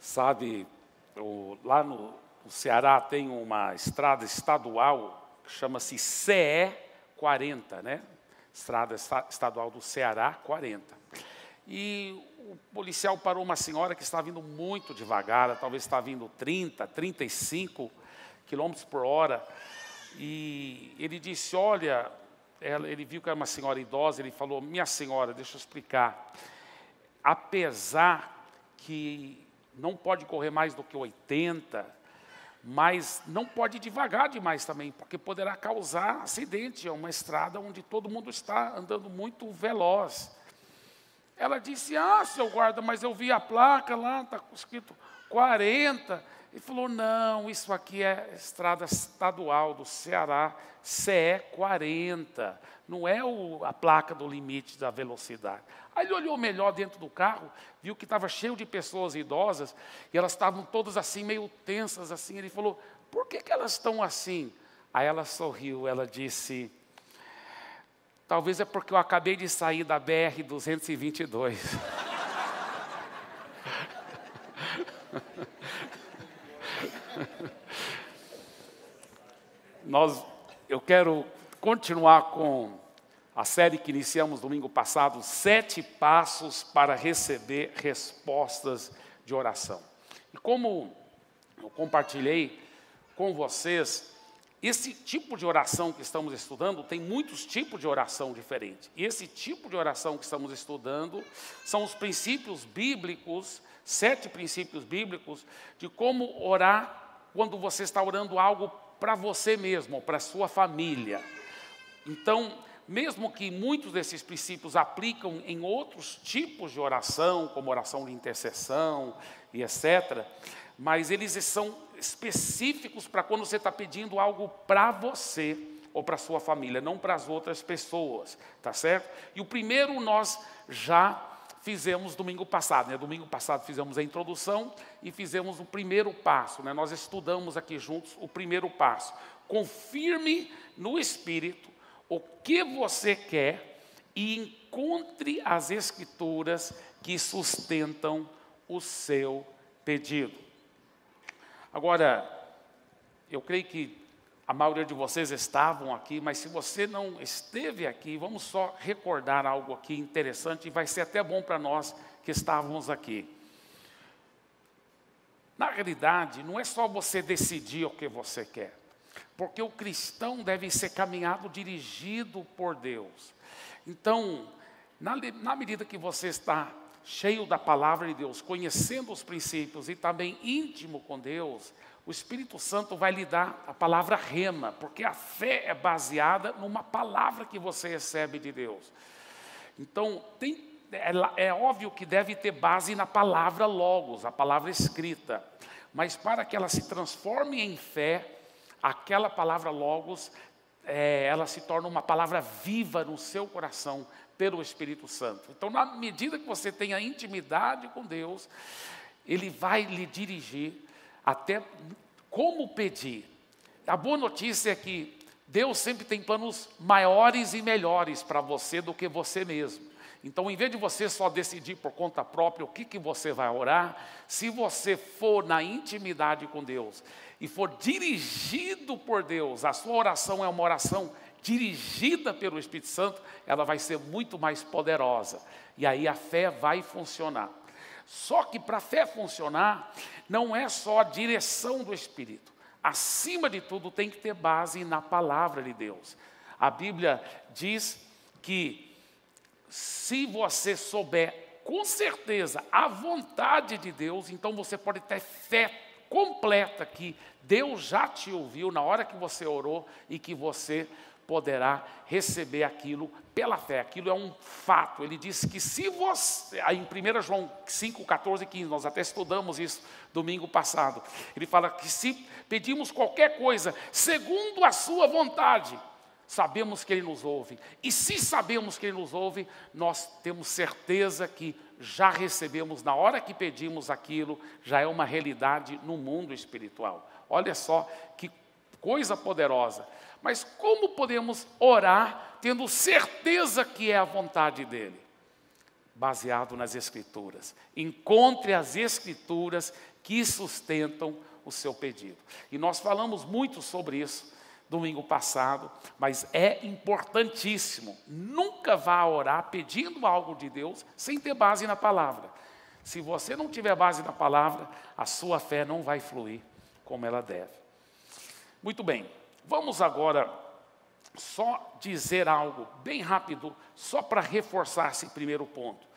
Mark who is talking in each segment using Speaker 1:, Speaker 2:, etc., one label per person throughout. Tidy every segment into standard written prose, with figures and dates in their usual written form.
Speaker 1: Sabe, lá no Ceará tem uma estrada estadual que chama-se CE 40, né? Estrada estadual do Ceará 40. E o policial parou uma senhora que estava vindo muito devagar, talvez estava vindo 30, 35 quilômetros por hora. E ele disse, olha, ele viu que era uma senhora idosa, ele falou, minha senhora, deixa eu explicar. Apesar que não pode correr mais do que 80, mas não pode ir devagar demais também, porque poderá causar acidente. É uma estrada onde todo mundo está andando muito veloz. Ela disse, seu guarda, mas eu vi a placa lá, está escrito 40. Ele falou, não, isso aqui é estrada estadual do Ceará, CE 40. Não é a placa do limite da velocidade. Aí ele olhou melhor dentro do carro, viu que estava cheio de pessoas idosas, e elas estavam todas assim, meio tensas assim. Ele falou, por que elas estão assim? Aí ela sorriu, ela disse, talvez é porque eu acabei de sair da BR-222. Eu quero continuar com a série que iniciamos domingo passado, 7 passos para receber respostas de oração. E como eu compartilhei com vocês, esse tipo de oração que estamos estudando, tem muitos tipos de oração diferentes. E esse tipo de oração que estamos estudando são os princípios bíblicos, 7 princípios bíblicos de como orar quando você está orando algo para você mesmo, ou para a sua família. Então, mesmo que muitos desses princípios aplicam em outros tipos de oração, como oração de intercessão e etc., mas eles são específicos para quando você está pedindo algo para você ou para a sua família, não para as outras pessoas, tá certo? E o primeiro nós já fizemos domingo passado, né? Domingo passado fizemos a introdução e fizemos o primeiro passo, né? Nós estudamos aqui juntos o primeiro passo. Confirme no Espírito o que você quer e encontre as escrituras que sustentam o seu pedido. Agora, eu creio que a maioria de vocês estavam aqui, mas se você não esteve aqui, vamos só recordar algo aqui interessante e vai ser até bom para nós que estávamos aqui. Na realidade, não é só você decidir o que você quer. Porque o cristão deve ser caminhado, dirigido por Deus. Então, na medida que você está cheio da palavra de Deus, conhecendo os princípios e também íntimo com Deus, o Espírito Santo vai lhe dar a palavra rema, porque a fé é baseada numa palavra que você recebe de Deus. Então, é óbvio que deve ter base na palavra logos, a palavra escrita. Mas para que ela se transforme em fé, aquela palavra logos, ela se torna uma palavra viva no seu coração pelo Espírito Santo. Então, na medida que você tenha intimidade com Deus, Ele vai lhe dirigir até como pedir. A boa notícia é que Deus sempre tem planos maiores e melhores para você do que você mesmo. Então, em vez de você só decidir por conta própria o que você vai orar, se você for na intimidade com Deus e for dirigido por Deus, a sua oração é uma oração dirigida pelo Espírito Santo, ela vai ser muito mais poderosa. E aí a fé vai funcionar. Só que para a fé funcionar, não é só a direção do Espírito. Acima de tudo, tem que ter base na palavra de Deus. A Bíblia diz que se você souber com certeza a vontade de Deus, então você pode ter fé completa que Deus já te ouviu na hora que você orou e que você poderá receber aquilo pela fé. Aquilo é um fato. Ele disse que se você, aí em 1 João 5, 14 e 15, nós até estudamos isso domingo passado, ele fala que se pedimos qualquer coisa segundo a sua vontade, sabemos que Ele nos ouve. E se sabemos que Ele nos ouve, nós temos certeza que já recebemos, na hora que pedimos aquilo, já é uma realidade no mundo espiritual. Olha só que coisa poderosa. Mas como podemos orar tendo certeza que é a vontade dEle? baseado nas Escrituras. Encontre as Escrituras que sustentam o seu pedido. E nós falamos muito sobre isso domingo passado, mas é importantíssimo. Nunca vá orar pedindo algo de Deus sem ter base na palavra. Se você não tiver base na palavra, a sua fé não vai fluir como ela deve. Muito bem, vamos agora só dizer algo bem rápido, só para reforçar esse primeiro ponto.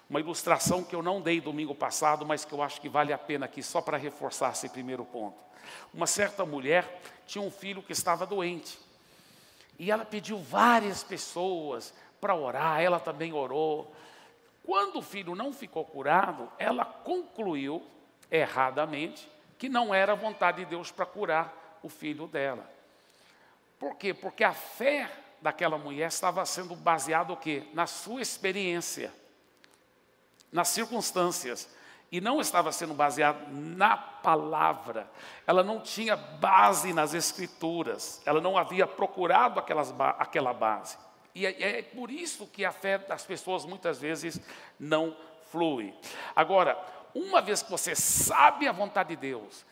Speaker 1: Uma ilustração que eu não dei domingo passado, mas que eu acho que vale a pena aqui, só para reforçar esse primeiro ponto. Uma certa mulher tinha um filho que estava doente. E ela pediu várias pessoas para orar, ela também orou. Quando o filho não ficou curado, ela concluiu, erradamente, que não era vontade de Deus para curar o filho dela. Por quê? Porque a fé daquela mulher estava sendo baseada o quê? Na sua experiência, nas circunstâncias, e não estava sendo baseada na palavra. Ela não tinha base nas Escrituras, ela não havia procurado aquela base. E é por isso que a fé das pessoas muitas vezes não flui. Agora, uma vez que você sabe a vontade de Deus,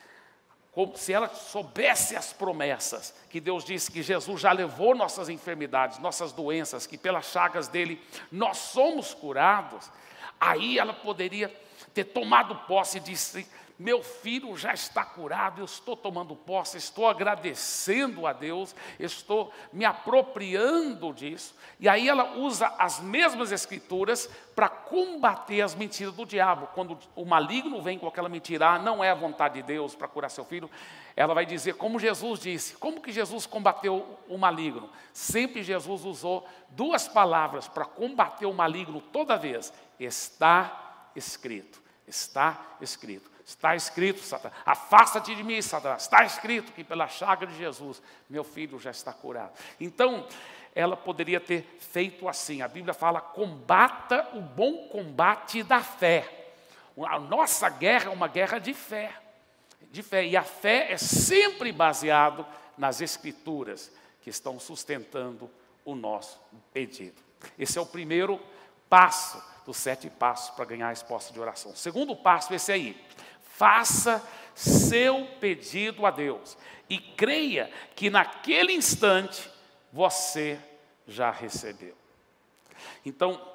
Speaker 1: como se ela soubesse as promessas, que Deus disse que Jesus já levou nossas enfermidades, nossas doenças, que pelas chagas dele nós somos curados, aí ela poderia ter tomado posse e disse: meu filho já está curado, eu estou tomando posse, estou agradecendo a Deus, estou me apropriando disso. E aí ela usa as mesmas Escrituras para combater as mentiras do diabo. Quando o maligno vem com aquela mentira, não é a vontade de Deus para curar seu filho, ela vai dizer como Jesus disse. Como que Jesus combateu o maligno? Sempre Jesus usou duas palavras para combater o maligno toda vez: está escrito, está escrito. Está escrito, Satanás, afasta-te de mim, Satanás. Está escrito que pela chaga de Jesus, meu filho já está curado. Então, ela poderia ter feito assim. A Bíblia fala: combata o bom combate da fé. A nossa guerra é uma guerra de fé. E a fé é sempre baseada nas Escrituras que estão sustentando o nosso pedido. Esse é o primeiro passo dos 7 passos para ganhar a resposta de oração. O segundo passo é esse aí. Faça seu pedido a Deus e creia que naquele instante você já recebeu. Então,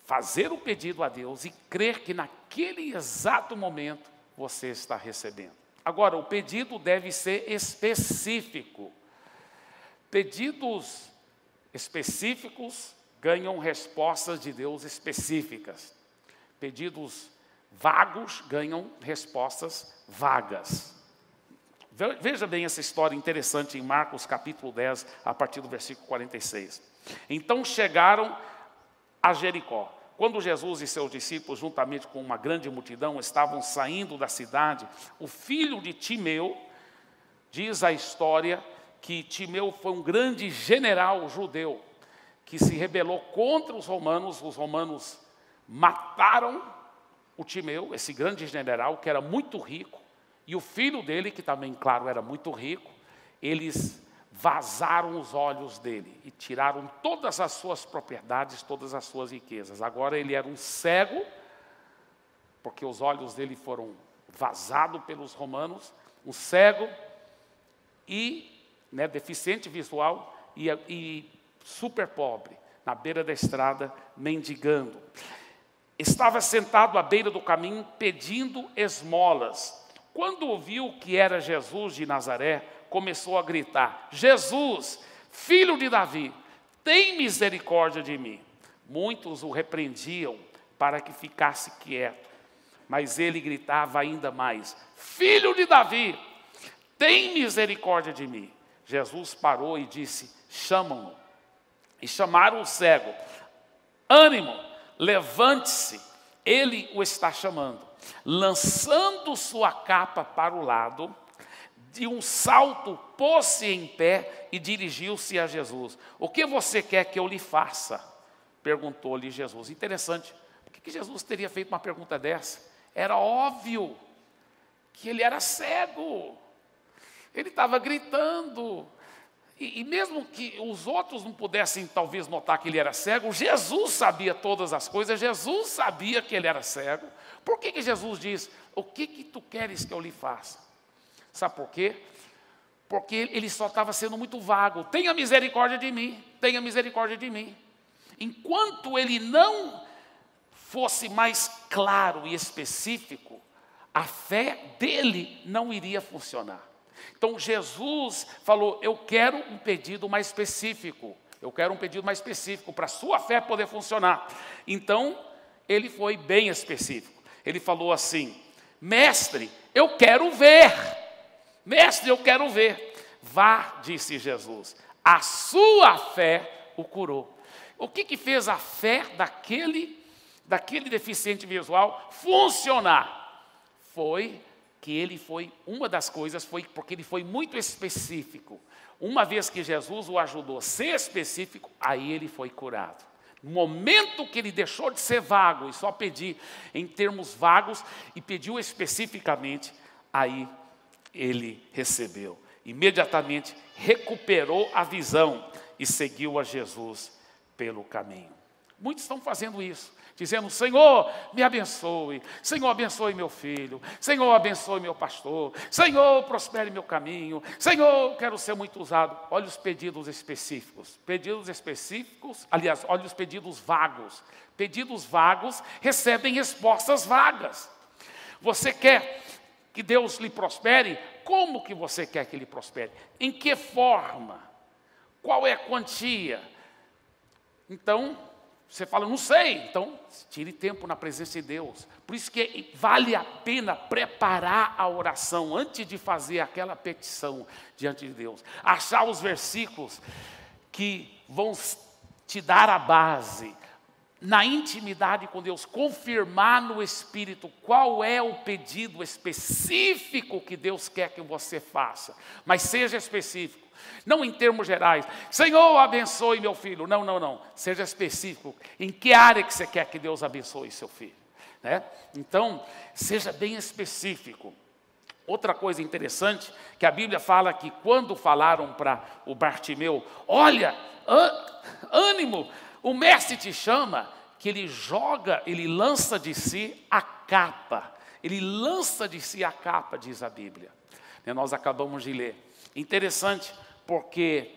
Speaker 1: fazer o pedido a Deus e crer que naquele exato momento você está recebendo. Agora, o pedido deve ser específico. Pedidos específicos ganham respostas de Deus específicas. Pedidos vagos ganham respostas vagas. Veja bem essa história interessante em Marcos capítulo 10, a partir do versículo 46. Então chegaram a Jericó. Quando Jesus e seus discípulos, juntamente com uma grande multidão, estavam saindo da cidade, o filho de Timeu, diz a história que Timeu foi um grande general judeu, que se rebelou contra os romanos mataram o Timeu, esse grande general, que era muito rico, e o filho dele, que também, claro, era muito rico, eles vazaram os olhos dele e tiraram todas as suas propriedades, todas as suas riquezas. Agora ele era um cego, porque os olhos dele foram vazados pelos romanos, um cego e deficiente visual e super pobre, na beira da estrada, mendigando. Estava sentado à beira do caminho, pedindo esmolas. Quando ouviu que era Jesus de Nazaré, começou a gritar: Jesus, filho de Davi, tem misericórdia de mim. Muitos o repreendiam para que ficasse quieto, mas ele gritava ainda mais: filho de Davi, tem misericórdia de mim. Jesus parou e disse: chamam-no. E chamaram o cego: ânimo, levante-se, ele o está chamando. Lançando sua capa para o lado, de um salto, pôs-se em pé e dirigiu-se a Jesus. O que você quer que eu lhe faça? Perguntou-lhe Jesus. Interessante, por que Jesus teria feito uma pergunta dessa? Era óbvio que ele era cego. Ele estava gritando. E mesmo que os outros não pudessem talvez notar que ele era cego, Jesus sabia todas as coisas, Jesus sabia que ele era cego. Por que Jesus diz, o que tu queres que eu lhe faça? Sabe por quê? Porque ele só estava sendo muito vago. Tenha misericórdia de mim, tenha misericórdia de mim. Enquanto ele não fosse mais claro e específico, a fé dele não iria funcionar. Então Jesus falou, eu quero um pedido mais específico. Eu quero um pedido mais específico para a sua fé poder funcionar. Então ele foi bem específico. Ele falou assim, mestre, eu quero ver. Mestre, eu quero ver. Vá, disse Jesus, a sua fé o curou. O que fez a fé daquele deficiente visual funcionar? Foi que uma das coisas foi porque ele foi muito específico. Uma vez que Jesus o ajudou a ser específico, aí ele foi curado. No momento que ele deixou de ser vago e só pedir em termos vagos e pediu especificamente, aí ele recebeu. Imediatamente recuperou a visão e seguiu a Jesus pelo caminho. Muitos estão fazendo isso, dizendo, Senhor, me abençoe, Senhor, abençoe meu filho, Senhor, abençoe meu pastor, Senhor, prospere meu caminho, Senhor, eu quero ser muito usado. Olha os pedidos específicos, aliás, olha os pedidos vagos. Pedidos vagos recebem respostas vagas. Você quer que Deus lhe prospere? Como que você quer que ele prospere? Em que forma? Qual é a quantia? Então, você fala, não sei. Então, tire tempo na presença de Deus. Por isso que vale a pena preparar a oração antes de fazer aquela petição diante de Deus. Achar os versículos que vão te dar a base. Na intimidade com Deus, confirmar no Espírito qual é o pedido específico que Deus quer que você faça. Mas seja específico, não em termos gerais. Senhor, abençoe meu filho. Não. Seja específico. Em que área que você quer que Deus abençoe seu filho? Né? Então, seja bem específico. Outra coisa interessante, que a Bíblia fala que quando falaram para o Bartimeu, olha, ânimo, o mestre te chama, que ele lança de si a capa. Ele lança de si a capa, diz a Bíblia. Nós acabamos de ler. Interessante, porque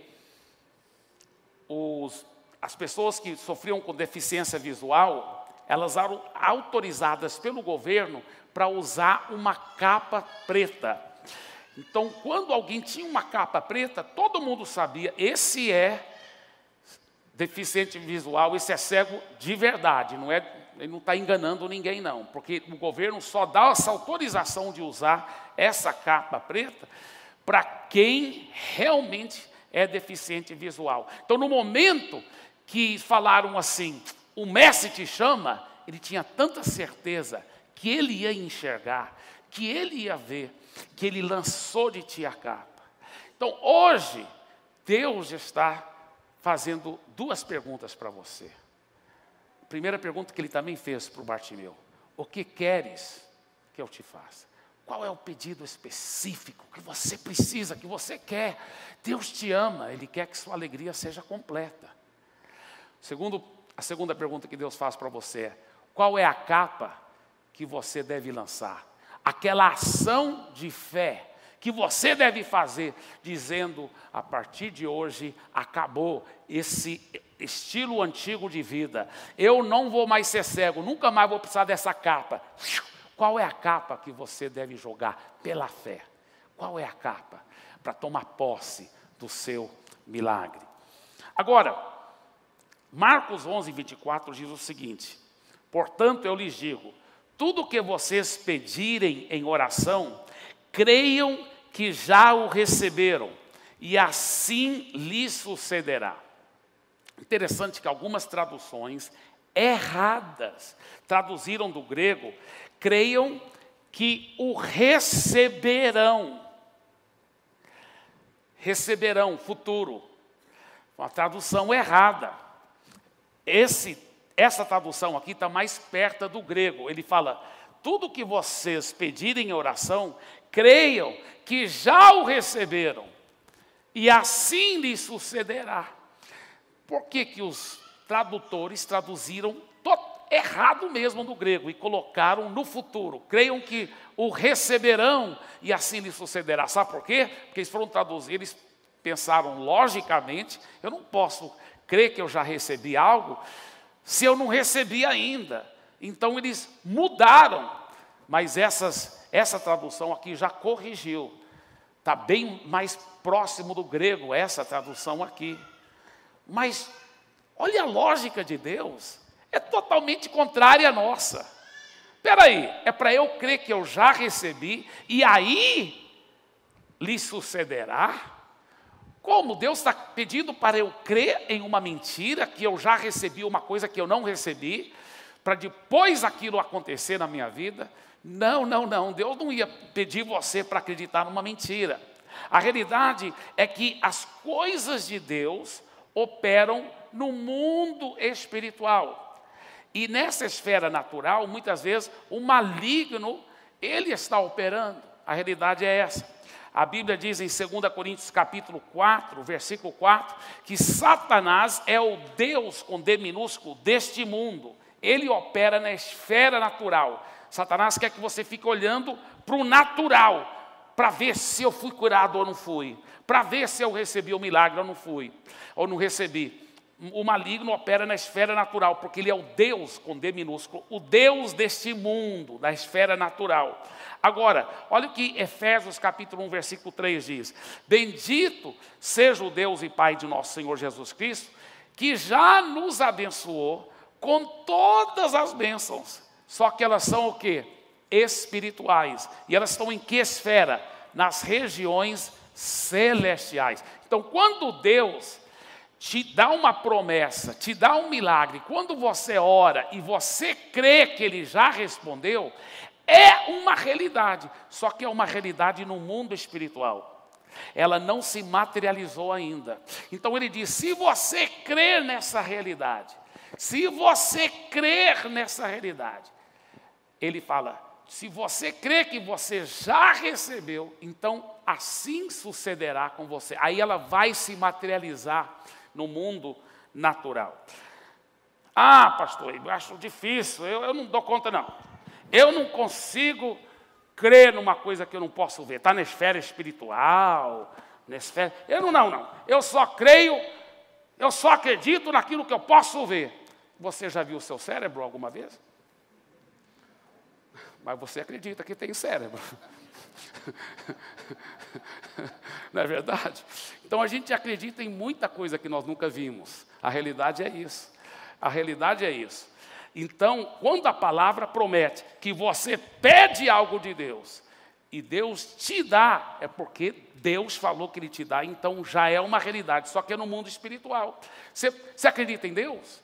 Speaker 1: as pessoas que sofriam com deficiência visual, elas eram autorizadas pelo governo para usar uma capa preta. Então, quando alguém tinha uma capa preta, todo mundo sabia, esse é deficiente visual, esse é cego de verdade, ele não está enganando ninguém não, porque o governo só dá essa autorização de usar essa capa preta para quem realmente é deficiente visual. Então, no momento que falaram assim, o mestre te chama, ele tinha tanta certeza que ele ia enxergar, que ele ia ver, que ele lançou de ti a capa. Então, hoje, Deus está fazendo duas perguntas para você. A primeira pergunta que ele também fez para o Bartimeu. O que queres que eu te faça? Qual é o pedido específico que você precisa, que você quer? Deus te ama, Ele quer que sua alegria seja completa. A segunda pergunta que Deus faz para você é, qual é a capa que você deve lançar? Aquela ação de fé que você deve fazer, dizendo, a partir de hoje, acabou esse estilo antigo de vida. Eu não vou mais ser cego, nunca mais vou precisar dessa capa. Qual é a capa que você deve jogar pela fé? Qual é a capa para tomar posse do seu milagre? Agora, Marcos 11, 24 diz o seguinte, portanto eu lhes digo, tudo o que vocês pedirem em oração, creiam que já o receberam, e assim lhes sucederá. Interessante que algumas traduções erradas traduziram do grego, creiam que o receberão. Receberão, futuro. Uma tradução errada. Essa tradução aqui está mais perto do grego. Ele fala, tudo que vocês pedirem em oração, creiam que já o receberam. e assim lhe sucederá. Por que que os tradutores traduziram errado mesmo no grego e colocaram no futuro? Creiam que o receberão e assim lhe sucederá. Sabe por quê? Porque eles foram traduzir, eles pensaram logicamente, eu não posso crer que eu já recebi algo se eu não recebi ainda. Então eles mudaram, mas essa tradução aqui já corrigiu. Está bem mais próximo do grego essa tradução aqui. Mas olha a lógica de Deus, é totalmente contrária à nossa. Espera aí, é para eu crer que eu já recebi e aí lhe sucederá? Como Deus está pedindo para eu crer em uma mentira, que eu já recebi uma coisa que eu não recebi, para depois aquilo acontecer na minha vida? Não, não, não, Deus não ia pedir você para acreditar numa mentira. A realidade é que as coisas de Deus operam no mundo espiritual. E nessa esfera natural, muitas vezes, o maligno, ele está operando. A realidade é essa. A Bíblia diz em 2 Coríntios capítulo 4, versículo 4, que Satanás é o Deus, com D minúsculo, deste mundo. Ele opera na esfera natural. Satanás quer que você fique olhando para o natural, para ver se eu fui curado ou não fui, para ver se eu recebi o milagre ou não fui, ou não recebi. O maligno opera na esfera natural, porque ele é o Deus, com D minúsculo, o Deus deste mundo, da esfera natural. Agora, olha o que Efésios capítulo 1, versículo 3 diz. Bendito seja o Deus e Pai de nosso Senhor Jesus Cristo, que já nos abençoou com todas as bênçãos. Só que elas são o quê? Espirituais. E elas estão em que esfera? Nas regiões celestiais. Então, quando Deus te dá uma promessa, te dá um milagre, quando você ora e você crê que Ele já respondeu, é uma realidade, só que é uma realidade no mundo espiritual. Ela não se materializou ainda. Então ele diz, se você crer nessa realidade, se você crer nessa realidade, ele fala, se você crê que você já recebeu, então assim sucederá com você. Aí ela vai se materializar no mundo natural. Ah, pastor, eu acho difícil, eu não dou conta não. Eu não consigo crer numa coisa que eu não posso ver. Está na esfera espiritual, na esfera... Não. Eu só creio, eu só acredito naquilo que eu posso ver. Você já viu o seu cérebro alguma vez? Mas você acredita que tem cérebro. Não é verdade? Então a gente acredita em muita coisa que nós nunca vimos. A realidade é isso. A realidade é isso. Então, quando a palavra promete que você pede algo de Deus e Deus te dá, é porque Deus falou que Ele te dá, então já é uma realidade, só que é no mundo espiritual. Você acredita em Deus?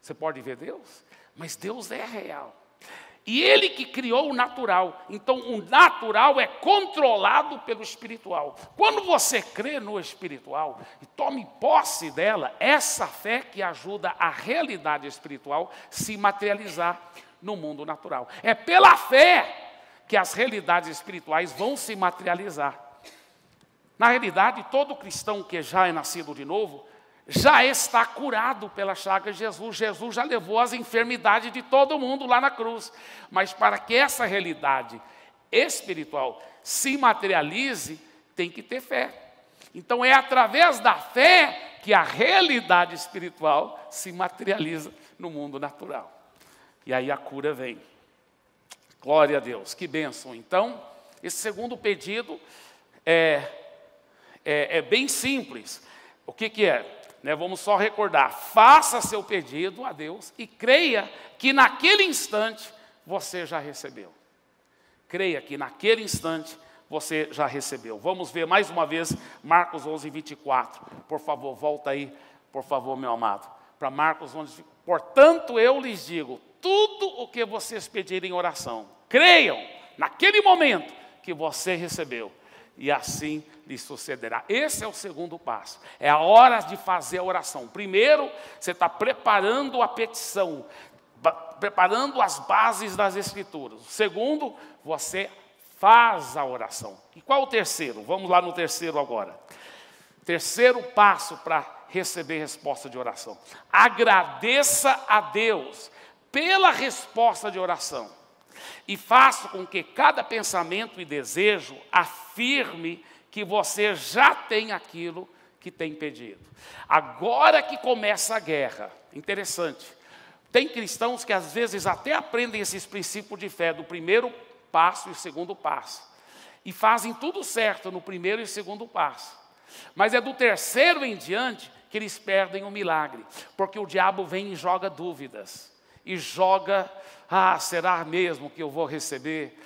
Speaker 1: Você pode ver Deus? Mas Deus é real. E Ele que criou o natural. Então, o natural é controlado pelo espiritual. Quando você crê no espiritual e tome posse dela, essa fé que ajuda a realidade espiritual se materializar no mundo natural. É pela fé que as realidades espirituais vão se materializar. Na realidade, todo cristão que já é nascido de novo, já está curado pela chaga de Jesus. Jesus já levou as enfermidades de todo mundo lá na cruz. Mas para que essa realidade espiritual se materialize, tem que ter fé. Então é através da fé que a realidade espiritual se materializa no mundo natural. E aí a cura vem. Glória a Deus, que bênção. Então, esse segundo pedido é bem simples. O que é? Vamos só recordar, faça seu pedido a Deus e creia que naquele instante você já recebeu. Creia que naquele instante você já recebeu. Vamos ver mais uma vez Marcos 11, 24. Por favor, volta aí, por favor, meu amado. Para Marcos 11, portanto eu lhes digo, tudo o que vocês pedirem em oração, creiam naquele momento que você recebeu. E assim lhe sucederá. Esse é o segundo passo. É a hora de fazer a oração. Primeiro, você está preparando a petição, preparando as bases das Escrituras. Segundo, você faz a oração. E qual o terceiro? Vamos lá no terceiro agora. terceiro passo para receber resposta de oração. Agradeça a Deus pela resposta de oração. E faça com que cada pensamento e desejo afirme que você já tem aquilo que tem pedido. Agora que começa a guerra, interessante. Tem cristãos que às vezes até aprendem esses princípios de fé do primeiro passo e segundo passo. E fazem tudo certo no primeiro e segundo passo. Mas é do terceiro em diante que eles perdem o milagre. Porque o diabo vem e joga dúvidas. E joga, será mesmo que eu vou receber?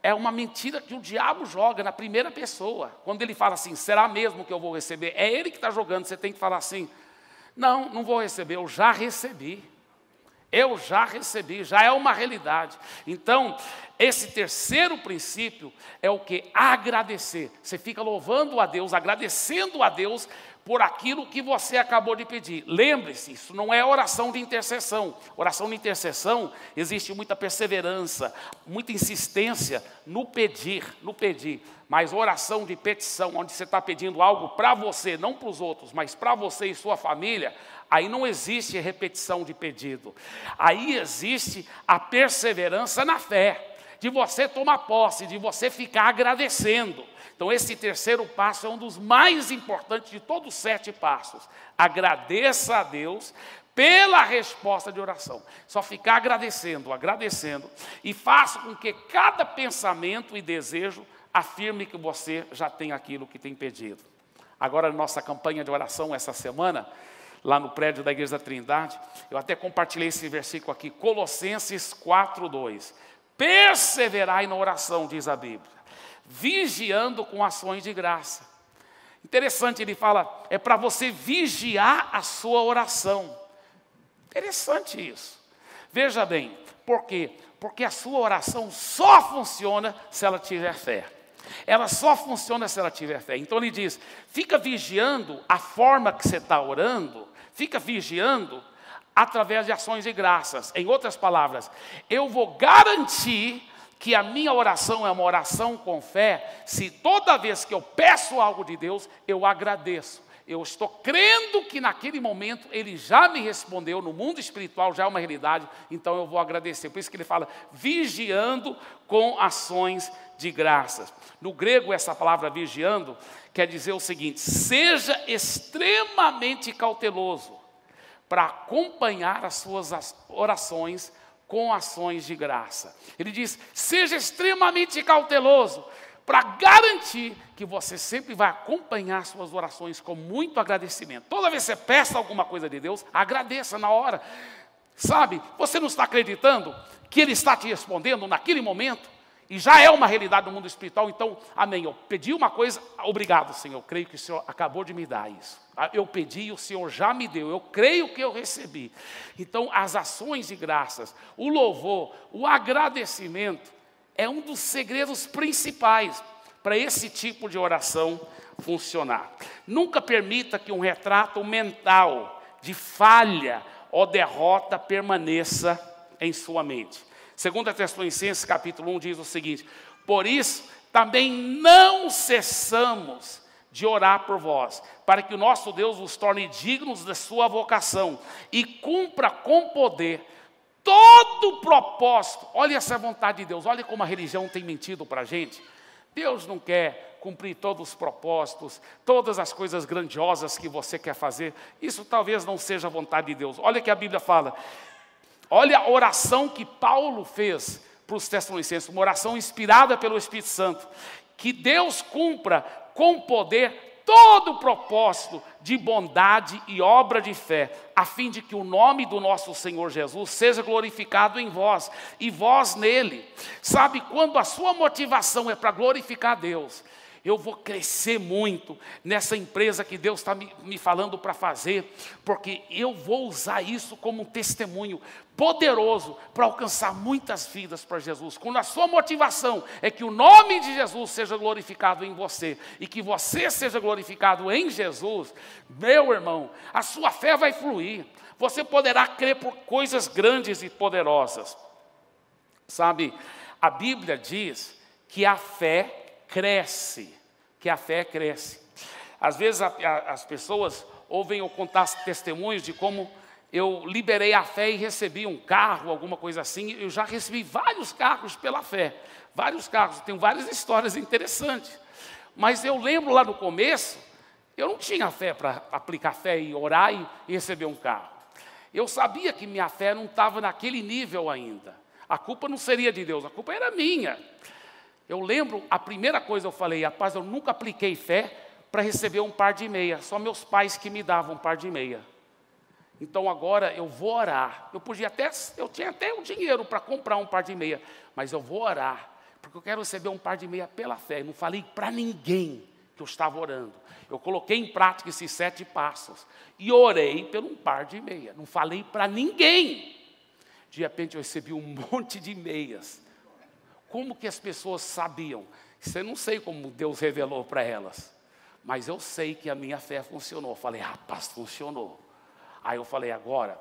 Speaker 1: É uma mentira que o diabo joga na primeira pessoa. Quando ele fala assim, será mesmo que eu vou receber? É ele que está jogando, você tem que falar assim, não vou receber, eu já recebi. Eu já recebi, já é uma realidade. Então, esse terceiro princípio é o que? Agradecer. Você fica louvando a Deus, agradecendo a Deus por aquilo que você acabou de pedir. Lembre-se, isso não é oração de intercessão. Oração de intercessão, existe muita perseverança, muita insistência no pedir. Mas oração de petição, onde você está pedindo algo para você, não para os outros, mas para você e sua família, aí não existe repetição de pedido. Aí existe a perseverança na fé, de você tomar posse, de você ficar agradecendo. Então esse terceiro passo é um dos mais importantes de todos os 7 passos. Agradeça a Deus pela resposta de oração. Só ficar agradecendo, e faça com que cada pensamento e desejo afirme que você já tem aquilo que tem pedido. Agora, na nossa campanha de oração essa semana, lá no prédio da Igreja da Trindade, eu até compartilhei esse versículo aqui, Colossenses 4:2. Perseverai na oração, diz a Bíblia, vigiando com ações de graça. Interessante, ele fala, é para você vigiar a sua oração. Interessante isso. Veja bem, por quê? Porque a sua oração só funciona se ela tiver fé. Ela só funciona se ela tiver fé. Então ele diz, fica vigiando a forma que você está orando, fica vigiando através de ações de graças. Em outras palavras, eu vou garantir que a minha oração é uma oração com fé, se toda vez que eu peço algo de Deus, eu agradeço. Eu estou crendo que naquele momento Ele já me respondeu, no mundo espiritual já é uma realidade, então eu vou agradecer. Por isso que ele fala, vigiando com ações de graças. No grego, essa palavra vigiando quer dizer o seguinte, seja extremamente cauteloso para acompanhar as suas orações com ações de graça. Ele diz, seja extremamente cauteloso para garantir que você sempre vai acompanhar suas orações com muito agradecimento. Toda vez que você peça alguma coisa de Deus, agradeça na hora. Sabe, você não está acreditando que Ele está te respondendo naquele momento? E já é uma realidade no mundo espiritual, então, amém. Eu pedi uma coisa, obrigado, Senhor. Eu creio que o Senhor acabou de me dar isso. Eu pedi e o Senhor já me deu. Eu creio que eu recebi. Então, as ações de graças, o louvor, o agradecimento, é um dos segredos principais para esse tipo de oração funcionar. Nunca permita que um retrato mental de falha ou derrota permaneça em sua mente. 2 Tessalonicenses capítulo 1 diz o seguinte, por isso também não cessamos de orar por vós, para que o nosso Deus vos torne dignos da sua vocação e cumpra com poder todo o propósito. Olha essa vontade de Deus, olha como a religião tem mentido para a gente. Deus não quer cumprir todos os propósitos, todas as coisas grandiosas que você quer fazer. Isso talvez não seja a vontade de Deus. Olha que a Bíblia fala. Olha a oração que Paulo fez para os Tessalonicenses, uma oração inspirada pelo Espírito Santo. Que Deus cumpra com poder todo o propósito de bondade e obra de fé, a fim de que o nome do nosso Senhor Jesus seja glorificado em vós, e vós nele. Sabe, quando a sua motivação é para glorificar a Deus, eu vou crescer muito nessa empresa que Deus está me falando para fazer, porque eu vou usar isso como um testemunho poderoso para alcançar muitas vidas para Jesus. Quando a sua motivação é que o nome de Jesus seja glorificado em você e que você seja glorificado em Jesus, meu irmão, a sua fé vai fluir. Você poderá crer por coisas grandes e poderosas. Sabe, a Bíblia diz que a fé cresce, Às vezes as pessoas ouvem eu contar testemunhos de como eu liberei a fé e recebi um carro, alguma coisa assim. Eu já recebi vários carros pela fé, vários carros, tenho várias histórias interessantes. Mas eu lembro lá no começo, eu não tinha fé para aplicar fé e orar e receber um carro. Eu sabia que minha fé não estava naquele nível ainda. A culpa não seria de Deus, a culpa era minha. Eu lembro, a primeira coisa eu falei, rapaz, eu nunca apliquei fé para receber um par de meia. Só meus pais que me davam um par de meia. Então agora eu vou orar. Eu tinha até o dinheiro para comprar um par de meia, mas eu vou orar, porque eu quero receber um par de meia pela fé. Eu não falei para ninguém que eu estava orando. Eu coloquei em prática esses 7 passos e orei por um par de meia. Não falei para ninguém. De repente eu recebi um monte de meias. Como que as pessoas sabiam? Isso eu não sei como Deus revelou para elas. Mas eu sei que a minha fé funcionou. Eu falei, rapaz, funcionou. Aí eu falei, agora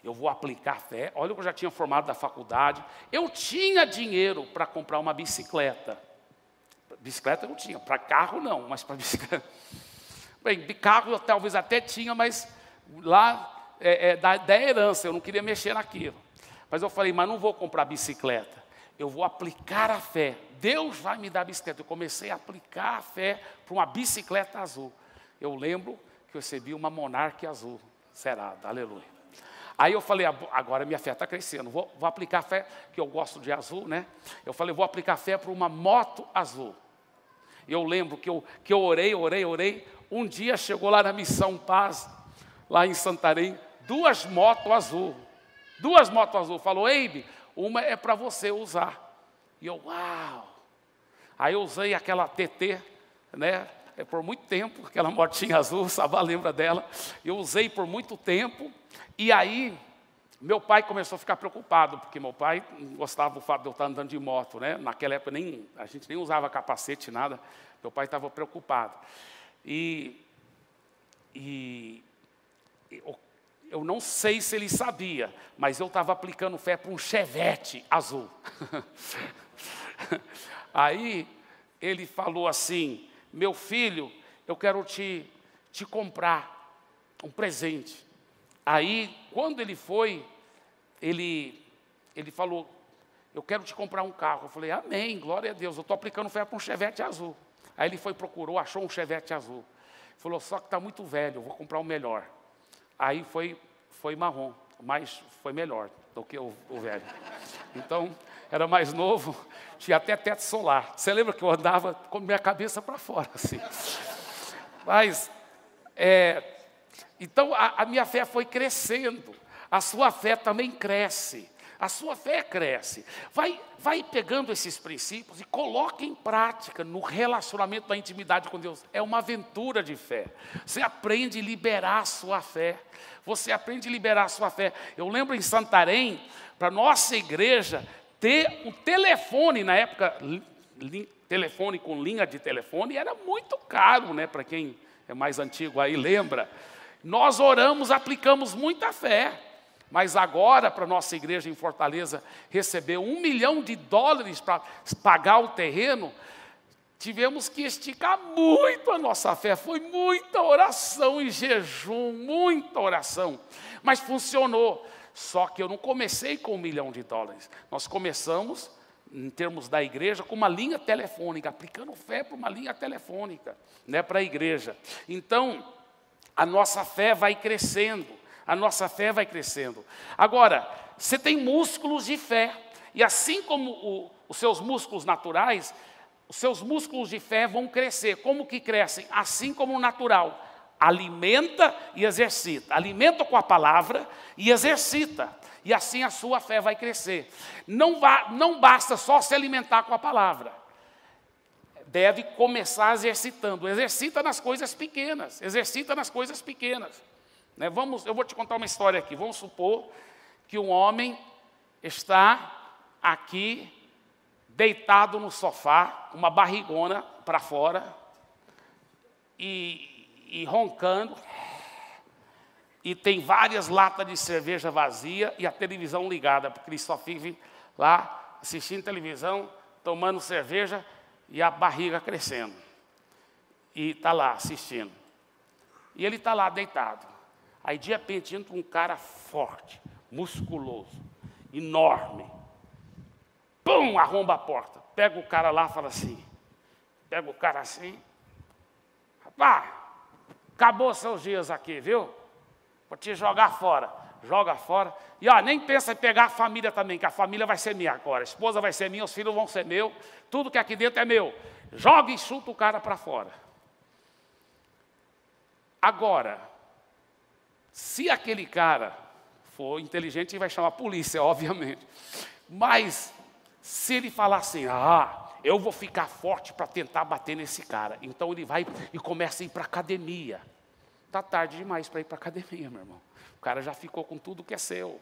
Speaker 1: eu vou aplicar fé. Olha, eu já tinha formado da faculdade. Eu tinha dinheiro para comprar uma bicicleta. Bicicleta eu não tinha, para carro não, mas para bicicleta. Bem, carro eu talvez até tinha, mas lá da herança, eu não queria mexer naquilo. Mas eu falei, mas não vou comprar bicicleta. Eu vou aplicar a fé. Deus vai me dar a bicicleta. Eu comecei a aplicar a fé para uma bicicleta azul. Eu lembro que eu recebi uma Monarch azul. Cerada, aleluia. Aí eu falei, agora minha fé está crescendo. Vou aplicar a fé, que eu gosto de azul, né? Eu falei, vou aplicar a fé para uma moto azul. Eu lembro que eu orei. Um dia chegou lá na Missão Paz, lá em Santarém, 2 motos azul. 2 motos azul. Falou, Eibe, uma é para você usar. E eu, uau! Aí eu usei aquela TT, né? Por muito tempo, aquela motinha azul, o Sabá lembra dela. Eu usei por muito tempo. E aí, meu pai começou a ficar preocupado, porque meu pai não gostava do fato de eu estar andando de moto, né? Naquela época a gente nem usava capacete, nada. Meu pai estava preocupado. Eu não sei se ele sabia, mas eu estava aplicando fé para um Chevette azul. Aí ele falou assim, meu filho, eu quero te comprar um presente. Aí, quando ele foi, ele falou, eu quero te comprar um carro. Eu falei, amém, glória a Deus, eu estou aplicando fé para um Chevette azul. Aí ele procurou, achou um Chevette azul. Falou, só que está muito velho, eu vou comprar o melhor. Aí foi marrom, mas foi melhor do que o velho. Então, era mais novo, tinha até teto solar. Você lembra que eu andava com minha cabeça para fora, assim. Mas, então, a minha fé foi crescendo. A sua fé também cresce. A sua fé cresce. Vai pegando esses princípios e coloca em prática no relacionamento da intimidade com Deus. É uma aventura de fé. Você aprende a liberar a sua fé. Você aprende a liberar a sua fé. Eu lembro em Santarém, para a nossa igreja, ter o telefone, na época, telefone com linha de telefone, era muito caro, né? Para quem é mais antigo aí, lembra? Nós oramos, aplicamos muita fé. Mas agora, para a nossa igreja em Fortaleza receber $1 milhão para pagar o terreno, tivemos que esticar muito a nossa fé. Foi muita oração e jejum, muita oração. Mas funcionou. Só que eu não comecei com $1 milhão. Nós começamos, em termos da igreja, com uma linha telefônica, aplicando fé para uma linha telefônica, né, para a igreja. Então, a nossa fé vai crescendo. A nossa fé vai crescendo. Agora, você tem músculos de fé. E assim como os seus músculos naturais, os seus músculos de fé vão crescer. Como que crescem? Assim como o natural. Alimenta e exercita. Alimenta com a palavra e exercita. E assim a sua fé vai crescer. Não basta só se alimentar com a palavra. Deve começar exercitando. Exercita nas coisas pequenas. Exercita nas coisas pequenas. Eu vou te contar uma história aqui. Vamos supor que um homem está aqui, deitado no sofá, uma barrigona para fora, e roncando, e tem várias latas de cerveja vazia e a televisão ligada, porque ele só vive lá assistindo televisão, tomando cerveja e a barriga crescendo. E está lá assistindo. E ele está lá deitado. Aí de repente entra um cara forte, musculoso, enorme. Pum, arromba a porta. Pega o cara lá e fala assim. Pega o cara assim. Rapaz, acabou seus dias aqui, viu? Vou te jogar fora. Joga fora. E ó, nem pensa em pegar a família também, que a família vai ser minha agora. A esposa vai ser minha, os filhos vão ser meu. Tudo que aqui dentro é meu. Joga e chuta o cara para fora. Agora, se aquele cara for inteligente, ele vai chamar a polícia, obviamente. Mas, se ele falar assim, eu vou ficar forte para tentar bater nesse cara. Então ele vai e começa a ir para a academia. Está tarde demais para ir para a academia, meu irmão. O cara já ficou com tudo que é seu.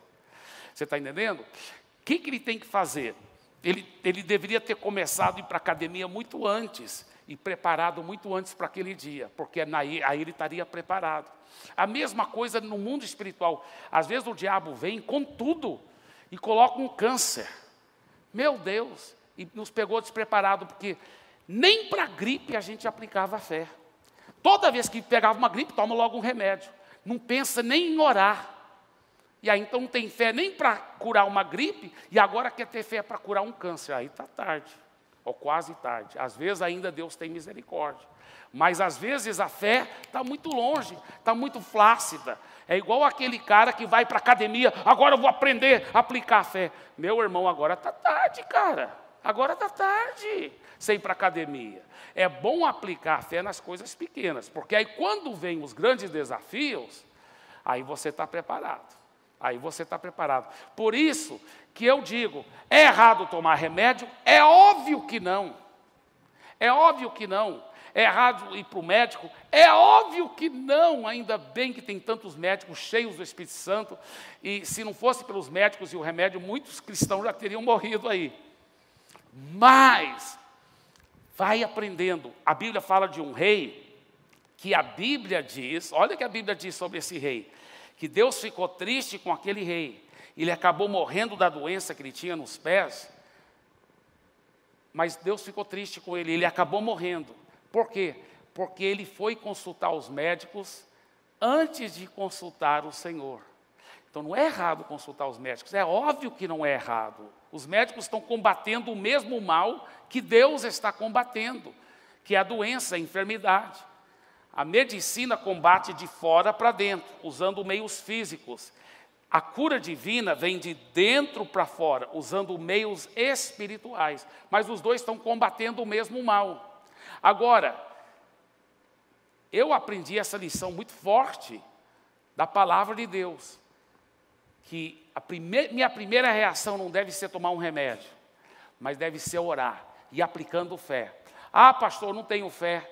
Speaker 1: Você está entendendo? O que ele tem que fazer? Ele deveria ter começado a ir para a academia muito antes e preparado muito antes para aquele dia, porque aí ele estaria preparado. A mesma coisa no mundo espiritual. Às vezes o diabo vem com tudo e coloca um câncer. Meu Deus, e nos pegou despreparado, porque nem para gripe a gente aplicava a fé. Toda vez que pegava uma gripe, toma logo um remédio. Não pensa nem em orar. E aí então não tem fé nem para curar uma gripe, e agora quer ter fé para curar um câncer. Aí está tarde, ou quase tarde. Às vezes ainda Deus tem misericórdia. Mas às vezes a fé está muito longe, está muito flácida. É igual aquele cara que vai para a academia, agora eu vou aprender a aplicar a fé. Meu irmão, agora está tarde, cara. Agora está tarde sem ir para a academia. É bom aplicar a fé nas coisas pequenas, porque aí quando vem os grandes desafios, aí você está preparado. Aí você está preparado. Por isso que eu digo, é errado tomar remédio? É óbvio que não. É óbvio que não. É errado ir para o médico? É óbvio que não. Ainda bem que tem tantos médicos cheios do Espírito Santo. E se não fosse pelos médicos e o remédio, muitos cristãos já teriam morrido aí. Mas, vai aprendendo. A Bíblia fala de um rei, que a Bíblia diz, olha o que a Bíblia diz sobre esse rei, que Deus ficou triste com aquele rei. Ele acabou morrendo da doença que ele tinha nos pés. Mas Deus ficou triste com ele, ele acabou morrendo. Por quê? Porque ele foi consultar os médicos antes de consultar o Senhor. Então não é errado consultar os médicos, é óbvio que não é errado. Os médicos estão combatendo o mesmo mal que Deus está combatendo, que é a doença, a enfermidade. A medicina combate de fora para dentro, usando meios físicos. A cura divina vem de dentro para fora, usando meios espirituais. Mas os dois estão combatendo o mesmo mal. Agora, eu aprendi essa lição muito forte da palavra de Deus. Que minha primeira reação não deve ser tomar um remédio, mas deve ser orar e aplicando fé. Pastor, não tenho fé.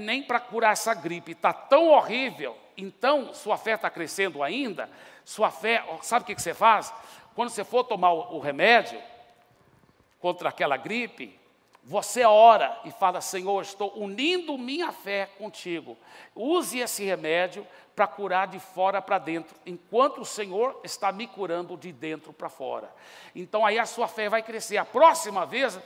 Speaker 1: Nem para curar essa gripe, está tão horrível, então sua fé está crescendo ainda, sua fé, sabe o que você faz? Quando você for tomar o remédio contra aquela gripe, você ora e fala, Senhor, estou unindo minha fé contigo, use esse remédio para curar de fora para dentro, enquanto o Senhor está me curando de dentro para fora. Então aí a sua fé vai crescer. A próxima vez,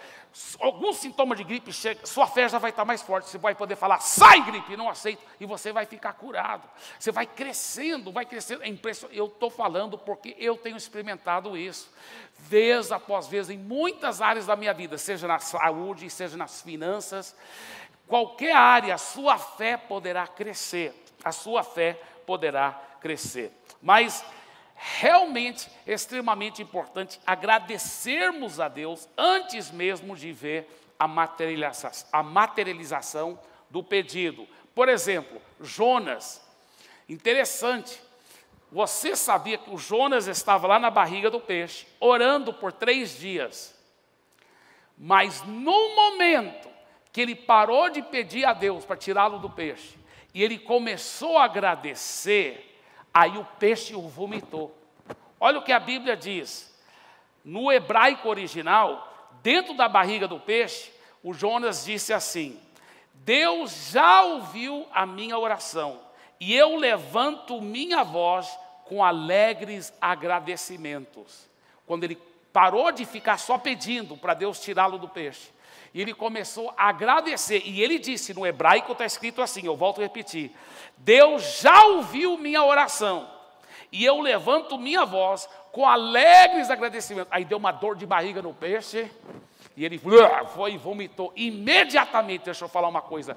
Speaker 1: algum sintoma de gripe chega, sua fé já vai estar mais forte. Você vai poder falar, sai gripe, não aceito, e você vai ficar curado. Você vai crescendo, é impressionante. Eu estou falando porque eu tenho experimentado isso, vez após vez, em muitas áreas da minha vida, seja na saúde, seja nas finanças, qualquer área, a sua fé poderá crescer. A sua fé poderá crescer. Mas, realmente, é extremamente importante agradecermos a Deus antes mesmo de ver a materialização do pedido. Por exemplo, Jonas. Interessante. Você sabia que o Jonas estava lá na barriga do peixe, orando por 3 dias. Mas, no momento que ele parou de pedir a Deus para tirá-lo do peixe, e ele começou a agradecer, aí o peixe o vomitou. Olha o que a Bíblia diz. No hebraico original, dentro da barriga do peixe, o Jonas disse assim, Deus já ouviu a minha oração, e eu levanto minha voz com alegres agradecimentos. Quando ele parou de ficar só pedindo para Deus tirá-lo do peixe, E ele começou a agradecer. E ele disse, no hebraico está escrito assim, eu volto a repetir. Deus já ouviu minha oração. E eu levanto minha voz com alegres agradecimentos. Aí deu uma dor de barriga no peixe. E ele foi e vomitou imediatamente. Deixa eu falar uma coisa.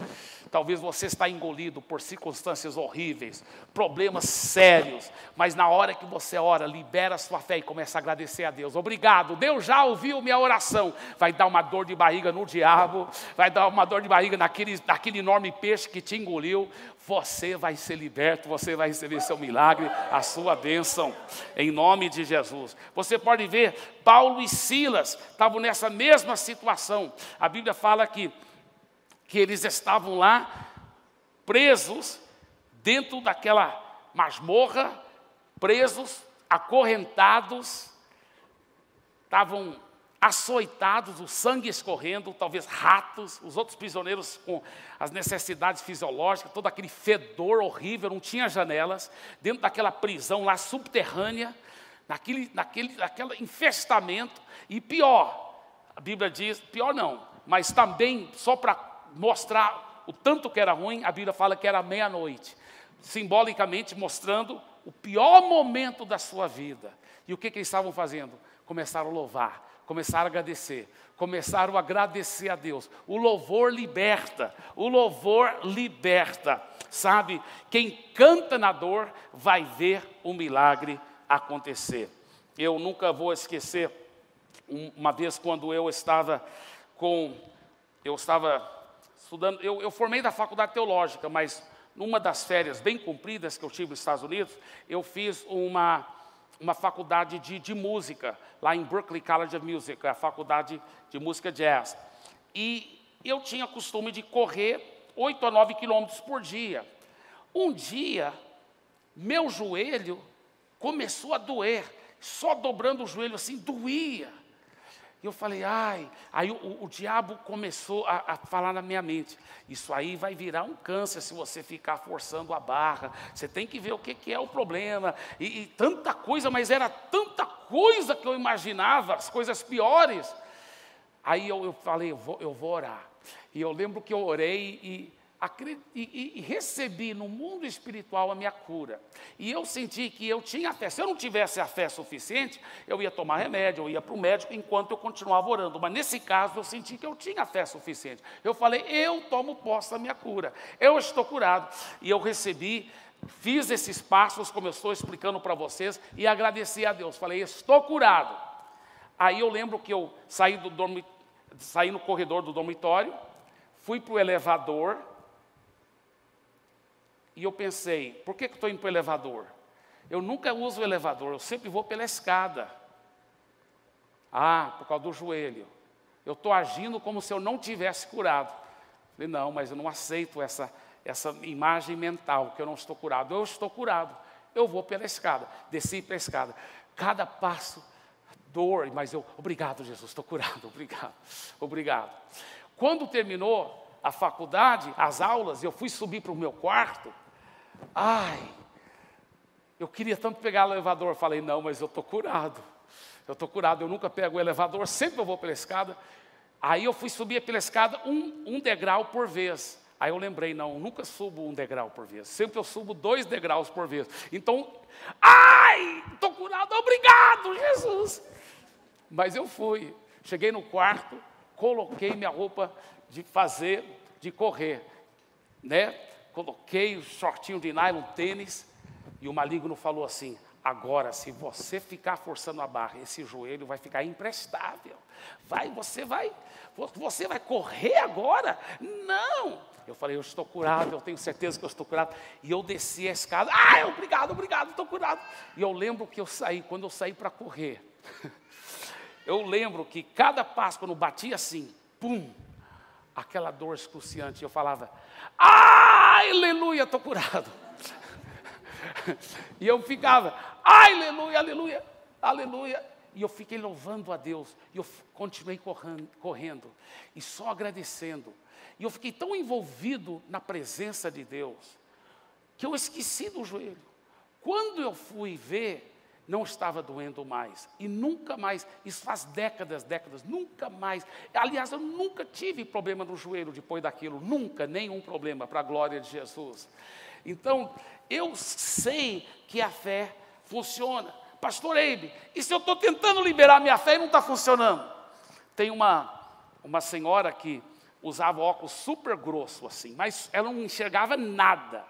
Speaker 1: Talvez você está engolido por circunstâncias horríveis, problemas sérios. Mas na hora que você ora, libera a sua fé e começa a agradecer a Deus. Obrigado, Deus já ouviu minha oração. Vai dar uma dor de barriga no diabo. Vai dar uma dor de barriga naquele enorme peixe que te engoliu. Você vai ser liberto, você vai receber seu milagre, a sua bênção, em nome de Jesus. Você pode ver, Paulo e Silas estavam nessa mesma situação. A Bíblia fala que eles estavam lá, presos, dentro daquela masmorra, presos, acorrentados, estavam açoitados, o sangue escorrendo, talvez ratos, os outros prisioneiros com as necessidades fisiológicas, todo aquele fedor horrível, não tinha janelas, dentro daquela prisão lá subterrânea, naquele infestamento, e pior, a Bíblia diz, pior não, mas também, só para mostrar o tanto que era ruim, a Bíblia fala que era meia-noite, simbolicamente mostrando o pior momento da sua vida. E o que eles estavam fazendo? Começaram a louvar, começaram a agradecer, começaram a agradecer a Deus. O louvor liberta, sabe? Quem canta na dor vai ver o milagre acontecer. Eu nunca vou esquecer, uma vez quando eu estava estudando, eu formei da faculdade teológica, mas numa das férias bem compridas que eu tive nos Estados Unidos, eu fiz uma faculdade de música, lá em Berklee College of Music, a faculdade de música jazz. E eu tinha costume de correr 8 a 9 quilômetros por dia. Um dia, meu joelho começou a doer, só dobrando o joelho assim, doía. E eu falei, ai, aí o diabo começou a falar na minha mente, isso aí vai virar um câncer se você ficar forçando a barra, você tem que ver o que é o problema, e tanta coisa, mas era tanta coisa que eu imaginava, as coisas piores. Aí eu falei, eu vou orar. E eu lembro que eu orei e recebi no mundo espiritual a minha cura. E eu senti que eu tinha fé. Se eu não tivesse a fé suficiente, eu ia tomar remédio, eu ia para o médico enquanto eu continuava orando. Mas nesse caso eu senti que eu tinha fé suficiente. Eu falei, eu tomo posse da minha cura. Eu estou curado. E eu recebi, fiz esses passos como eu estou explicando para vocês e agradeci a Deus. Falei, estou curado. Aí eu lembro que eu saí no corredor do dormitório, fui para o elevador. E eu pensei, por que eu estou indo para o elevador? Eu nunca uso o elevador, eu sempre vou pela escada. Por causa do joelho. Eu estou agindo como se eu não tivesse curado. Falei, não, mas eu não aceito essa imagem mental, que eu não estou curado. Eu estou curado, eu vou pela escada. Desci pela escada. Cada passo, dor, mas obrigado Jesus, estou curado, obrigado. Quando terminou a faculdade, as aulas, eu fui subir para o meu quarto. Eu queria tanto pegar o elevador, falei, não, mas eu estou curado, eu nunca pego o elevador, sempre eu vou pela escada. Aí eu fui subir pela escada um degrau por vez. Aí eu lembrei, não, eu nunca subo um degrau por vez, sempre eu subo 2 degraus por vez. Então, estou curado, obrigado Jesus. Mas eu fui, cheguei no quarto, coloquei minha roupa de correr, né? Coloquei o shortinho de nylon, tênis, e o maligno falou assim, agora se você ficar forçando a barra, esse joelho vai ficar imprestável, você vai correr agora? Não! Eu falei, eu estou curado, eu tenho certeza que eu estou curado, e eu desci a escada, obrigado, estou curado. E eu lembro que quando eu saí para correr, eu lembro que cada passo, quando batia assim, pum, aquela dor excruciante, eu falava, aleluia, estou curado. E eu ficava, aleluia, aleluia, aleluia. E eu fiquei louvando a Deus, e eu continuei correndo, e só agradecendo. E eu fiquei tão envolvido na presença de Deus, que eu esqueci do joelho. Quando eu fui ver, não estava doendo mais. E nunca mais, isso faz décadas, nunca mais. Aliás, eu nunca tive problema no joelho depois daquilo, nunca, nenhum problema, para a glória de Jesus. Então, eu sei que a fé funciona. Pastor Eibe, e se eu estou tentando liberar minha fé e não está funcionando? Tem uma senhora que usava óculos super grosso assim, mas ela não enxergava nada.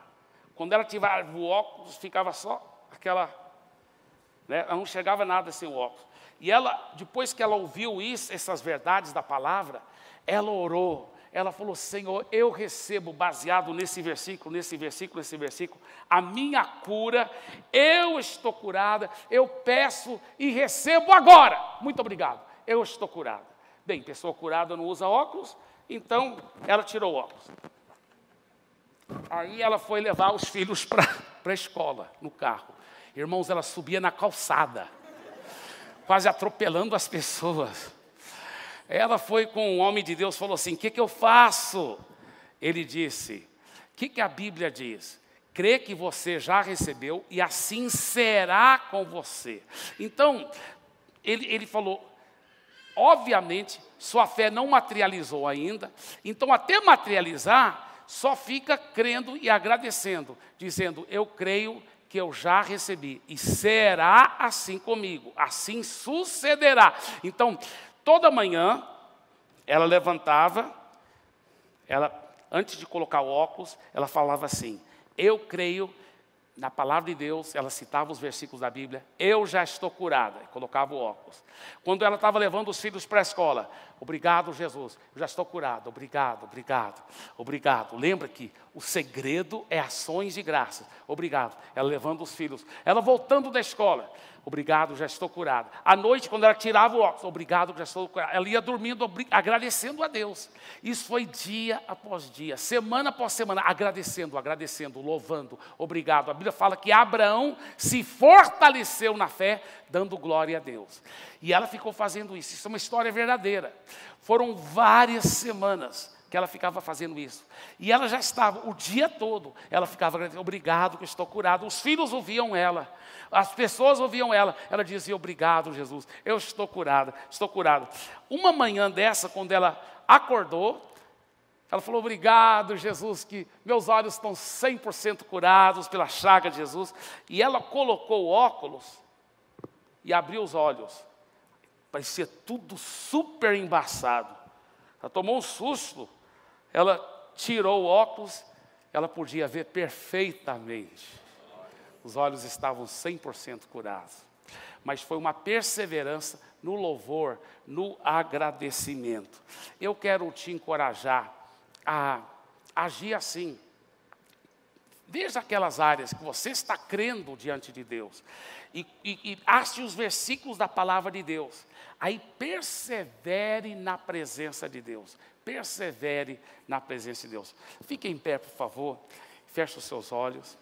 Speaker 1: Quando ela tirava o óculos, ficava só aquela, né? Ela não enxergava nada sem o óculos. E ela, depois que ela ouviu isso, essas verdades da palavra, ela orou. Ela falou: Senhor, eu recebo, baseado nesse versículo, a minha cura, eu estou curada, eu peço e recebo agora. Muito obrigado, eu estou curada. Bem, pessoa curada não usa óculos, então ela tirou o óculos. Aí ela foi levar os filhos para a escola, no carro. Irmãos, ela subia na calçada, quase atropelando as pessoas. Ela foi com um homem de Deus e falou assim: o que eu faço? Ele disse: o que a Bíblia diz? Crê que você já recebeu e assim será com você. Então, ele falou, obviamente, sua fé não materializou ainda. Então, até materializar, só fica crendo e agradecendo, dizendo: eu creio que eu já recebi e será assim comigo, assim sucederá. Então, toda manhã, ela levantava, antes de colocar o óculos, ela falava assim: eu creio na palavra de Deus. Ela citava os versículos da Bíblia: eu já estou curada, e colocava o óculos. Quando ela estava levando os filhos para a escola: obrigado, Jesus, eu já estou curada, obrigado. Lembra que o segredo é ações de graça. Obrigado. Ela levando os filhos, ela voltando da escola: obrigado, já estou curada. À noite, quando ela tirava o óculos: obrigado, já estou curada. Ela ia dormindo, agradecendo a Deus. Isso foi dia após dia, semana após semana, agradecendo, louvando, obrigado. A Bíblia fala que Abraão se fortaleceu na fé, dando glória a Deus. E ela ficou fazendo isso. Isso é uma história verdadeira. Foram várias semanas que ela ficava fazendo isso. E ela já estava, o dia todo, ela ficava agradecendo: obrigado que eu estou curada. Os filhos ouviam ela, as pessoas ouviam ela. Ela dizia: obrigado, Jesus, eu estou curada, estou curada. Uma manhã dessa, quando ela acordou, ela falou: obrigado, Jesus, que meus olhos estão 100% curados pela chaga de Jesus. E ela colocou o óculos e abriu os olhos. Parecia tudo super embaçado. Ela tomou um susto. Ela tirou o óculos, ela podia ver perfeitamente. Os olhos estavam 100% curados. Mas foi uma perseverança no louvor, no agradecimento. Eu quero te encorajar a agir assim. Veja aquelas áreas que você está crendo diante de Deus. E ache os versículos da palavra de Deus. Aí persevere na presença de Deus. Persevere na presença de Deus. Fique em pé, por favor. Feche os seus olhos.